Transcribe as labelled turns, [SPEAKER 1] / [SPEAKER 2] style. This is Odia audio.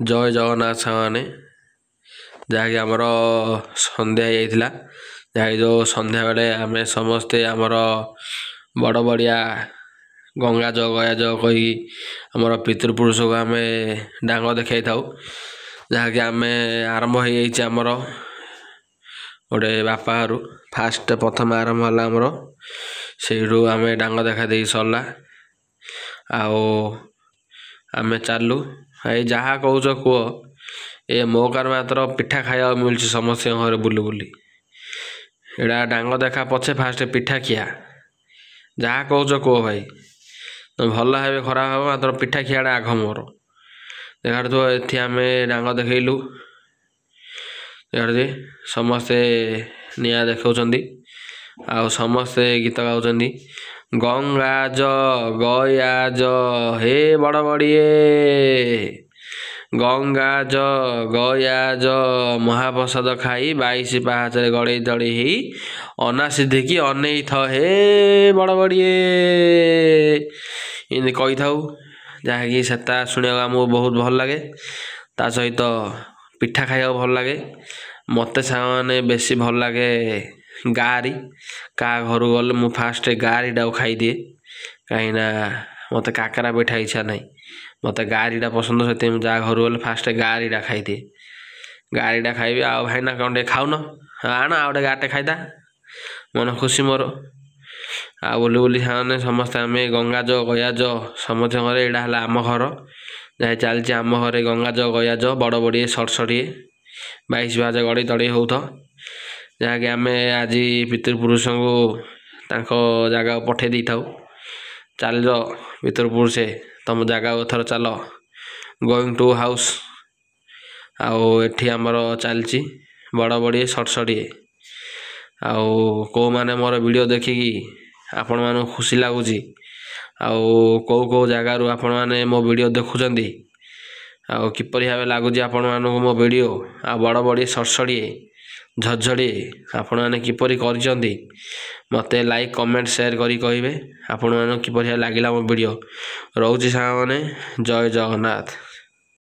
[SPEAKER 1] ଜୟ ଜଗନ୍ନାଥ ସାଙ୍ଗମାନେ। ଯାହାକି ଆମର ସନ୍ଧ୍ୟା ହେଇଯାଇଥିଲା, ଯାହାକି ଯେଉଁ ସନ୍ଧ୍ୟାବେଳେ ଆମେ ସମସ୍ତେ ଆମର ବଡ଼ ବଡ଼ିଆ ଗଙ୍ଗା ଜଗ ଗୟା ଜଗ କହିକି ଆମର ପିତୃପୁରୁଷକୁ ଆମେ ଡାଙ୍ଗ ଦେଖାଇଥାଉ। ଯାହାକି ଆମେ ଆରମ୍ଭ ହେଇଯାଇଛି ଆମର ଗୋଟେ ବାପା ଘରୁ ପ୍ରଥମ ଆରମ୍ଭ ହେଲା ଆମର ସେଇଠୁ ଆମେ ଡାଙ୍ଗ ଦେଖା ଦେଇକି ସରିଲା। ଆଉ ଆମେ ଚାଲୁ ଭାଇ ଯାହା କହୁଛ କୁହ, ଏ ମୌକାରେ ମାତ୍ର ପିଠା ଖାଇବାକୁ ମିଳୁଛି ସମସ୍ତଙ୍କ ଘରେ ବୁଲି ବୁଲି। ଏଇଟା ଡାଙ୍ଗ ଦେଖା ପଛେ ଫାଷ୍ଟ ପିଠା ଖିଆ, ଯାହା କହୁଛ କୁହ ଭାଇ। ଭଲ ହେବେ ଖରାପ ହେବ, ମାତ୍ର ପିଠା ଖିଆଟା ଆଗ ମୋର। ଦେଖାରୁଥିବ ଏଠି ଆମେ ଡାଙ୍ଗ ଦେଖେଇଲୁ, ଦେଖାରୁଛି ସମସ୍ତେ ନିଆଁ ଦେଖାଉଛନ୍ତି ଆଉ ସମସ୍ତେ ଗୀତ ଗାଉଛନ୍ତି। ଗଙ୍ଗା ଜ ଗୟା ଜ ହେ ବଡ଼ ବଡ଼ିଏ, ଗଙ୍ଗା ଜ ଗୟା ଜ ମହାପ୍ରସାଦ ଖାଇ 22 ପାହାଚରେ ଗଡ଼େଇ ତଳେଇ ହେଇ ଅନାସିଧିକି ଅନେଇଥ ହେ ବଡ଼ ବଡ଼ିଏ, ଏମିତି କହିଥାଉ। ଯାହାକି ସେଟା ଶୁଣିବାକୁ ଆମକୁ ବହୁତ ଭଲ ଲାଗେ। ତା ସହିତ ପିଠା ଖାଇବାକୁ ଭଲ ଲାଗେ। ମୋତେ ସାଙ୍ଗମାନେ ବେଶୀ ଭଲ ଲାଗେ ଗାରି। କାହା ଘରକୁ ଗଲେ ମୁଁ ଫାଷ୍ଟ ଗାରିଟାକୁ ଖାଇଦିଏ, କାହିଁକିନା ମୋତେ କାକରା ପିଠା ଇଚ୍ଛା ନାହିଁ, ମୋତେ ଗାରିଟା ପସନ୍ଦ। ସେଥିପାଇଁ ମୁଁ ଯାହା ଘରକୁ ଗଲେ ଫାଷ୍ଟ ଗାରିଟା ଖାଇଦିଏ। ଗାରିଟା ଖାଇବି, ଆଉ ଭାଇନା କ'ଣ ଟିକେ ଖାଉନ, ଆଣ ଆଉ ଗୋଟେ ଗାରିଟେ ଖାଇଦା, ମନ ଖୁସି ମୋର। ଆଉ ବୁଲି ବୁଲି ସାଙ୍ଗମାନେ ସମସ୍ତେ ଆମେ ଗଙ୍ଗା ଜ ଗୟା ଜ ସମସ୍ତଙ୍କ ଘରେ, ଏଇଟା ହେଲା ଆମ ଘର। ଯାହା ଚାଲିଛି ଆମ ଘରେ ଗଙ୍ଗା ଜ ଗୟା ଜ ବଡ଼ ବଡ଼ିଏ ସଡ଼ସଡ଼ିଏ 22 ପାହାଚ ଗଡ଼େଇ ତଡ଼େଇ ହଉଥ। ଯାହାକି ଆମେ ଆଜି ପିତୃପୁରୁଷଙ୍କୁ ତାଙ୍କ ଜାଗାକୁ ପଠାଇ ଦେଇଥାଉ। ଚାଲ ପିତୃପୁରୁଷେ ତମ ଜାଗାକୁ ଏଥର ଚାଲ, ଗୋଇଂ ଟୁ ହାଉସ୍। ଆଉ ଏଠି ଆମର ଚାଲିଛି ବଡ଼ ବଡ଼ିଏ ସଡ଼ସଡ଼ିଏ। ଆଉ କେଉଁମାନେ ମୋର ଭିଡ଼ିଓ ଦେଖିକି ଆପଣମାନଙ୍କୁ ଖୁସି ଲାଗୁଛି, ଆଉ କେଉଁ ଜାଗାରୁ ଆପଣମାନେ ମୋ ଭିଡ଼ିଓ ଦେଖୁଛନ୍ତି, ଆଉ କିପରି ଭାବେ ଲାଗୁଛି ଆପଣମାନଙ୍କୁ ମୋ ଭିଡ଼ିଓ, ଆଉ ବଡ଼ ବଡ଼ିଏ ସଡ଼ସଡ଼ିଏ ଝରଝଡ଼ିଏ ଆପଣମାନେ କିପରି କରିଛନ୍ତି, ମୋତେ ଲାଇକ୍ କମେଣ୍ଟ ସେୟାର କରି କହିବେ ଆପଣମାନଙ୍କୁ କିପରି ଲାଗିଲା ମୋ ଭିଡ଼ିଓ। ରହୁଛି ସାଙ୍ଗମାନେ, ଜୟ ଜଗନ୍ନାଥ।